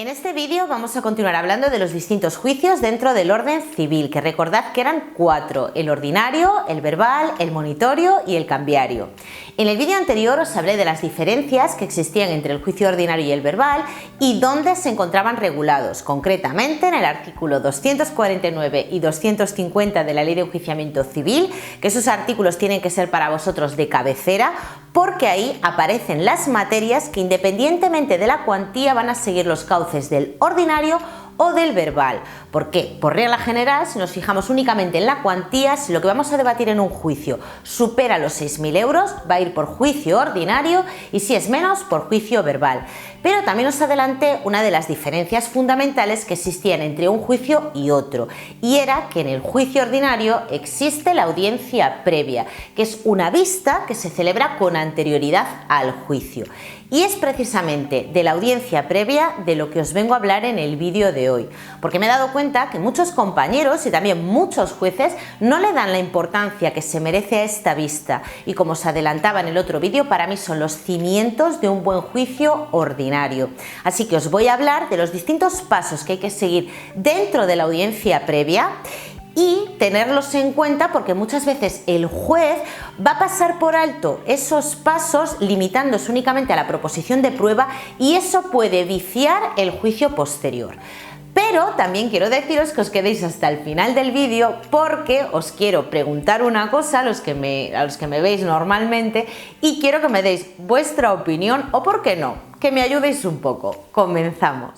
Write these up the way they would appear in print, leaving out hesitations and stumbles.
En este vídeo vamos a continuar hablando de los distintos juicios dentro del orden civil, que recordad que eran 4, el ordinario, el verbal, el monitorio y el cambiario. En el vídeo anterior os hablé de las diferencias que existían entre el juicio ordinario y el verbal y dónde se encontraban regulados, concretamente en el artículo 249 y 250 de la Ley de Enjuiciamiento Civil, que esos artículos tienen que ser para vosotros de cabecera, porque ahí aparecen las materias que independientemente de la cuantía van a seguir los cauces del ordinario o del verbal. ¿Por qué? Por regla general, si nos fijamos únicamente en la cuantía, si lo que vamos a debatir en un juicio supera los 6.000 euros, va a ir por juicio ordinario y si es menos, por juicio verbal. Pero también os adelanté una de las diferencias fundamentales que existían entre un juicio y otro, y era que en el juicio ordinario existe la audiencia previa, que es una vista que se celebra con anterioridad al juicio. Y es precisamente de la audiencia previa de lo que os vengo a hablar en el vídeo de hoy, porque me he dado cuenta que muchos compañeros y también muchos jueces no le dan la importancia que se merece a esta vista, y como os adelantaba en el otro vídeo, para mí son los cimientos de un buen juicio ordinario. Así que os voy a hablar de los distintos pasos que hay que seguir dentro de la audiencia previa y tenerlos en cuenta, porque muchas veces el juez va a pasar por alto esos pasos limitándose únicamente a la proposición de prueba y eso puede viciar el juicio posterior. Pero también quiero deciros que os quedéis hasta el final del vídeo porque os quiero preguntar una cosa a los que me veis normalmente y quiero que me deis vuestra opinión o, por qué no, que me ayudéis un poco. Comenzamos.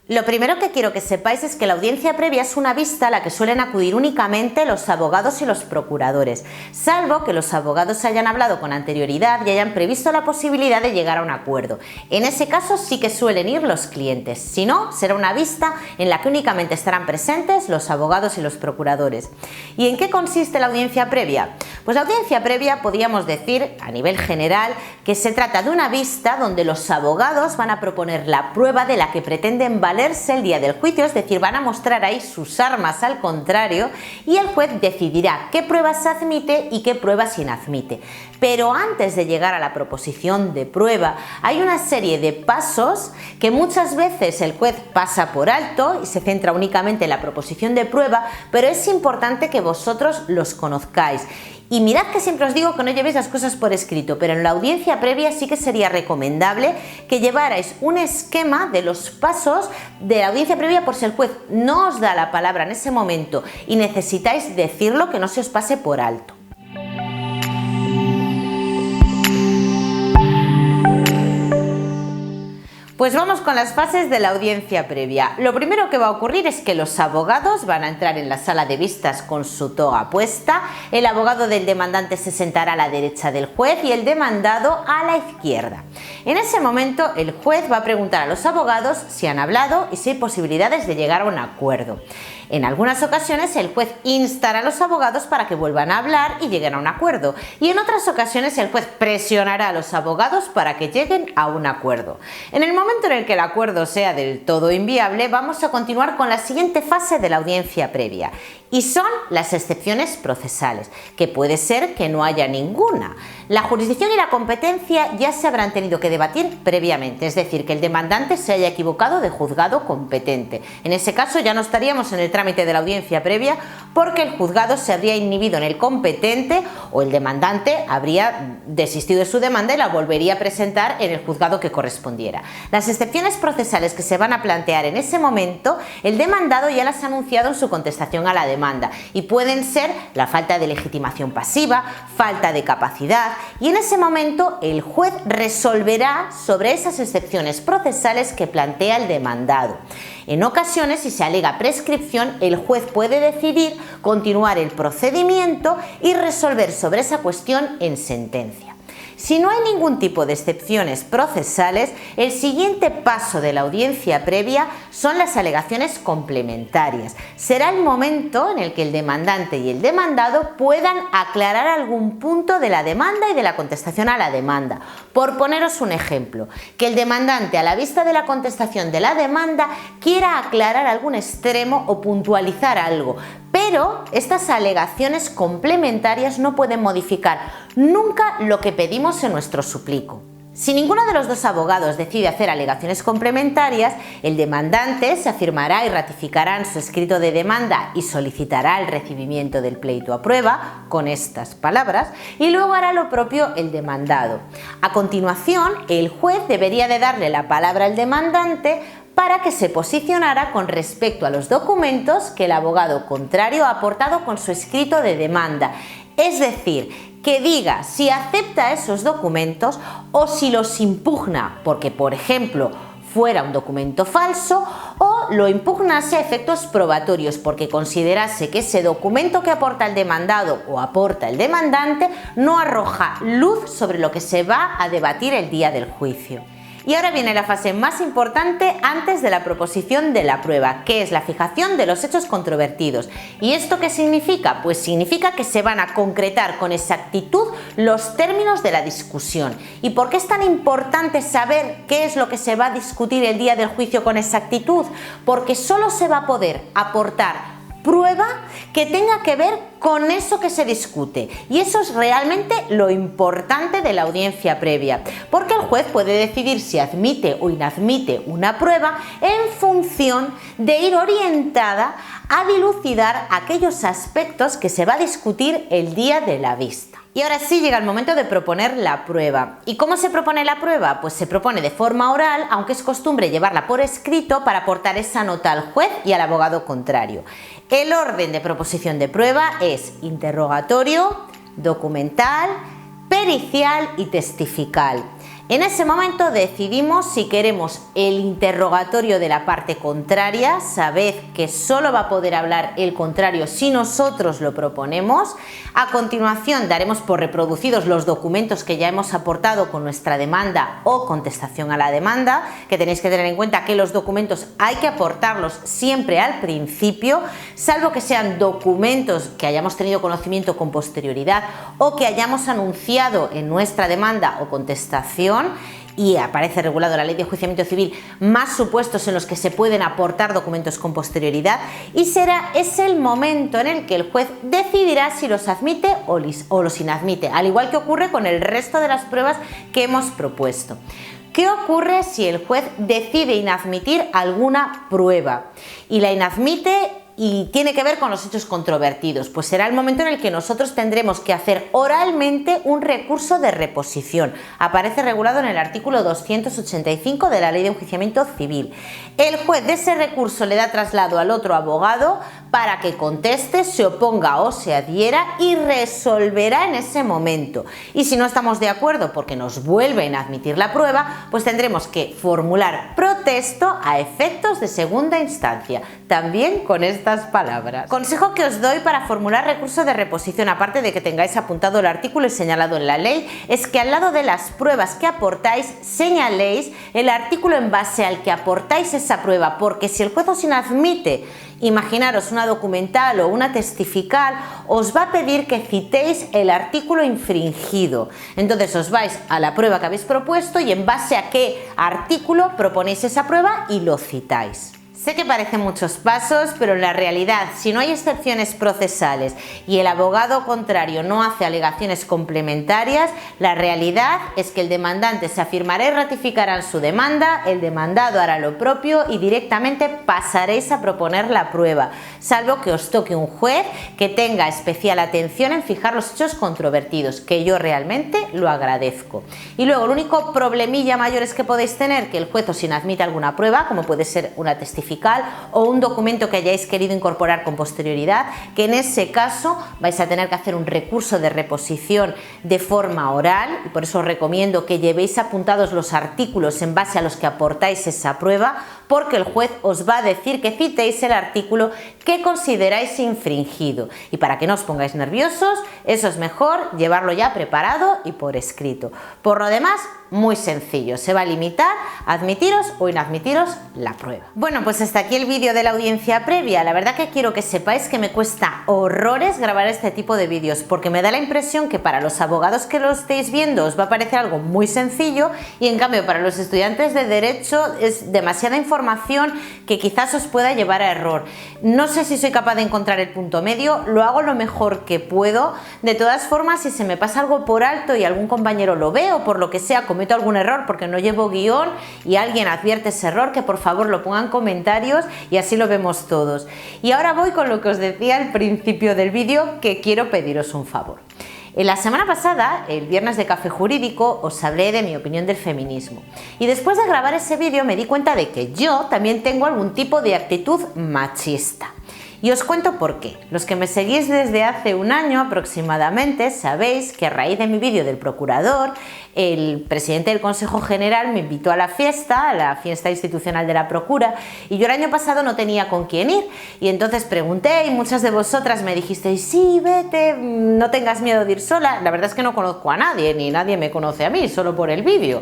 Lo primero que quiero que sepáis es que la audiencia previa es una vista a la que suelen acudir únicamente los abogados y los procuradores, salvo que los abogados hayan hablado con anterioridad y hayan previsto la posibilidad de llegar a un acuerdo. En ese caso sí que suelen ir los clientes, si no, será una vista en la que únicamente estarán presentes los abogados y los procuradores. ¿Y en qué consiste la audiencia previa? Pues la audiencia previa podríamos decir, a nivel general, que se trata de una vista donde los abogados van a proponer la prueba de la que pretenden valerse el día del juicio, es decir, van a mostrar ahí sus armas al contrario y el juez decidirá qué pruebas se admite y qué pruebas se inadmite. Pero antes de llegar a la proposición de prueba hay una serie de pasos que muchas veces el juez pasa por alto y se centra únicamente en la proposición de prueba, pero es importante que vosotros los conozcáis. Y mirad que siempre os digo que no llevéis las cosas por escrito, pero en la audiencia previa sí que sería recomendable que llevarais un esquema de los pasos de la audiencia previa por si el juez no os da la palabra en ese momento y necesitáis decirlo, que no se os pase por alto. Pues vamos con las fases de la audiencia previa. Lo primero que va a ocurrir es que los abogados van a entrar en la sala de vistas con su toga puesta, el abogado del demandante se sentará a la derecha del juez y el demandado a la izquierda. En ese momento el juez va a preguntar a los abogados si han hablado y si hay posibilidades de llegar a un acuerdo. En algunas ocasiones el juez instará a los abogados para que vuelvan a hablar y lleguen a un acuerdo, y en otras ocasiones el juez presionará a los abogados para que lleguen a un acuerdo. En el momento en el que el acuerdo sea del todo inviable, vamos a continuar con la siguiente fase de la audiencia previa, y son las excepciones procesales, que puede ser que no haya ninguna. La jurisdicción y la competencia ya se habrán tenido que debatir previamente, es decir, que el demandante se haya equivocado de juzgado competente. En ese caso ya no estaríamos en el trámite de la audiencia previa porque el juzgado se habría inhibido en el competente o el demandante habría desistido de su demanda y la volvería a presentar en el juzgado que correspondiera. Las excepciones procesales que se van a plantear en ese momento, el demandado ya las ha anunciado en su contestación a la demanda y pueden ser la falta de legitimación pasiva, falta de capacidad, y en ese momento el juez resolverá sobre esas excepciones procesales que plantea el demandado. En ocasiones, si se alega prescripción, el juez puede decidir continuar el procedimiento y resolver sobre esa cuestión en sentencia. Si no hay ningún tipo de excepciones procesales, el siguiente paso de la audiencia previa son las alegaciones complementarias. Será el momento en el que el demandante y el demandado puedan aclarar algún punto de la demanda y de la contestación a la demanda. Por poneros un ejemplo, que el demandante, a la vista de la contestación de la demanda, quiera aclarar algún extremo o puntualizar algo, Pero estas alegaciones complementarias no pueden modificar nunca lo que pedimos en nuestro suplico. Si ninguno de los dos abogados decide hacer alegaciones complementarias, el demandante se afirmará y ratificará en su escrito de demanda y solicitará el recibimiento del pleito a prueba con estas palabras y luego hará lo propio el demandado. A continuación, el juez debería de darle la palabra al demandante para que se posicionara con respecto a los documentos que el abogado contrario ha aportado con su escrito de demanda. Es decir, que diga si acepta esos documentos o si los impugna, porque, por ejemplo, fuera un documento falso, o lo impugnase a efectos probatorios, porque considerase que ese documento que aporta el demandado o aporta el demandante no arroja luz sobre lo que se va a debatir el día del juicio. Y ahora viene la fase más importante antes de la proposición de la prueba, que es la fijación de los hechos controvertidos. ¿Y esto qué significa? Pues significa que se van a concretar con exactitud los términos de la discusión. ¿Y por qué es tan importante saber qué es lo que se va a discutir el día del juicio con exactitud? Porque solo se va a poder aportar prueba que tenga que ver con eso que se discute, y eso es realmente lo importante de la audiencia previa, porque el juez puede decidir si admite o inadmite una prueba en función de ir orientada a dilucidar aquellos aspectos que se va a discutir el día de la vista. Y ahora sí llega el momento de proponer la prueba. ¿Y cómo se propone la prueba? Pues se propone de forma oral, aunque es costumbre llevarla por escrito para aportar esa nota al juez y al abogado contrario. El orden de proposición de prueba es interrogatorio, documental, pericial y testifical. En ese momento decidimos si queremos el interrogatorio de la parte contraria. Sabed que solo va a poder hablar el contrario si nosotros lo proponemos. A continuación daremos por reproducidos los documentos que ya hemos aportado con nuestra demanda o contestación a la demanda, que tenéis que tener en cuenta que los documentos hay que aportarlos siempre al principio, salvo que sean documentos que hayamos tenido conocimiento con posterioridad o que hayamos anunciado en nuestra demanda o contestación. Y aparece regulado en la Ley de Enjuiciamiento Civil más supuestos en los que se pueden aportar documentos con posterioridad, y es el momento en el que el juez decidirá si los admite o los inadmite, al igual que ocurre con el resto de las pruebas que hemos propuesto. ¿Qué ocurre si el juez decide inadmitir alguna prueba y la inadmite y tiene que ver con los hechos controvertidos? Pues será el momento en el que nosotros tendremos que hacer oralmente un recurso de reposición. Aparece regulado en el artículo 285 de la Ley de Enjuiciamiento Civil. El juez de ese recurso le da traslado al otro abogado para que conteste, se oponga o se adhiera y resolverá en ese momento. Y si no estamos de acuerdo porque nos vuelven a admitir la prueba, pues tendremos que formular protesto a efectos de segunda instancia, también con estas palabras. Consejo que os doy para formular recurso de reposición, aparte de que tengáis apuntado el artículo y señalado en la ley, es que al lado de las pruebas que aportáis señaléis el artículo en base al que aportáis esa prueba, porque si el juez os inadmite, imaginaros una documental o una testifical, os va a pedir que citéis el artículo infringido. Entonces os vais a la prueba que habéis propuesto y en base a qué artículo proponéis esa prueba y lo citáis. Sé que parecen muchos pasos, pero en la realidad, si no hay excepciones procesales y el abogado contrario no hace alegaciones complementarias, la realidad es que el demandante se afirmará y ratificará en su demanda, el demandado hará lo propio y directamente pasaréis a proponer la prueba, salvo que os toque un juez que tenga especial atención en fijar los hechos controvertidos, que yo realmente lo agradezco. Y luego el único problemilla mayor es que podéis tener que el juez os inadmita alguna prueba, como puede ser una testificación o un documento que hayáis querido incorporar con posterioridad, que en ese caso vais a tener que hacer un recurso de reposición de forma oral, y por eso os recomiendo que llevéis apuntados los artículos en base a los que aportáis esa prueba, porque el juez os va a decir que citéis el artículo que consideráis infringido, y para que no os pongáis nerviosos, eso es mejor llevarlo ya preparado y por escrito. Por lo demás, muy sencillo, se va a limitar a admitiros o inadmitiros la prueba. Bueno, pues hasta aquí el vídeo de la audiencia previa. La verdad que quiero que sepáis que me cuesta horrores grabar este tipo de vídeos, porque me da la impresión que para los abogados que lo estéis viendo os va a parecer algo muy sencillo, y en cambio para los estudiantes de Derecho es demasiada información información que quizás os pueda llevar a error. No sé si soy capaz de encontrar el punto medio, lo hago lo mejor que puedo. De todas formas, si se me pasa algo por alto y algún compañero lo ve o por lo que sea cometo algún error porque no llevo guión y alguien advierte ese error, que por favor lo ponga en comentarios y así lo vemos todos. Y ahora voy con lo que os decía al principio del vídeo, que quiero pediros un favor. En la semana pasada, el viernes de Café Jurídico, os hablé de mi opinión del feminismo. Y después de grabar ese vídeo me di cuenta de que yo también tengo algún tipo de actitud machista. Y os cuento por qué. Los que me seguís desde hace un año aproximadamente sabéis que a raíz de mi vídeo del procurador, el presidente del Consejo General me invitó a la fiesta institucional de la Procura, y yo el año pasado no tenía con quién ir. Y entonces pregunté y muchas de vosotras me dijisteis, sí, vete, no tengas miedo de ir sola. La verdad es que no conozco a nadie, ni nadie me conoce a mí, solo por el vídeo.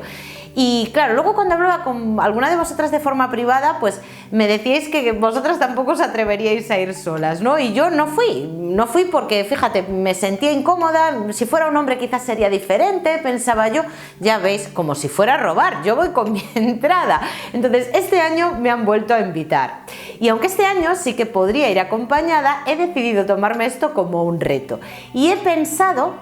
Y claro, luego cuando hablaba con alguna de vosotras de forma privada, pues me decíais que vosotras tampoco os atreveríais a ir solas, ¿no? Y yo no fui porque, fíjate, me sentía incómoda. Si fuera un hombre quizás sería diferente, pensaba yo. Ya veis, como si fuera a robar, yo voy con mi entrada. Entonces este año me han vuelto a invitar. Y aunque este año sí que podría ir acompañada, he decidido tomarme esto como un reto. Y he pensado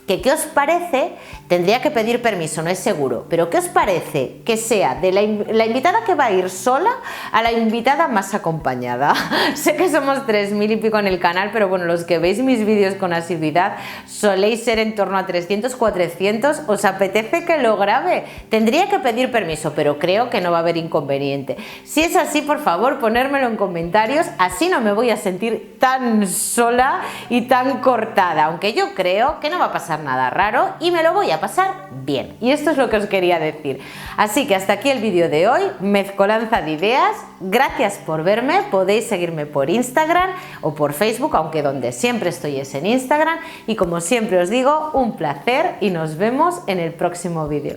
que, ¿qué os parece? Tendría que pedir permiso, no es seguro, pero ¿qué os parece que sea de la invitada que va a ir sola a la invitada más acompañada? Sé que somos 3000 y pico en el canal, pero bueno, los que veis mis vídeos con asiduidad soléis ser en torno a 300, 400. ¿Os apetece que lo grabe? Tendría que pedir permiso, pero creo que no va a haber inconveniente. Si es así, por favor, ponérmelo en comentarios, así no me voy a sentir tan sola y tan cortada, aunque yo creo que no va a pasar nada raro y me lo voy a pasar bien. Y esto es lo que os quería decir. Así que hasta aquí el vídeo de hoy, mezcolanza de ideas. Gracias por verme, podéis seguirme por Instagram o por Facebook, aunque donde siempre estoy es en Instagram. Y como siempre os digo, un placer y nos vemos en el próximo vídeo.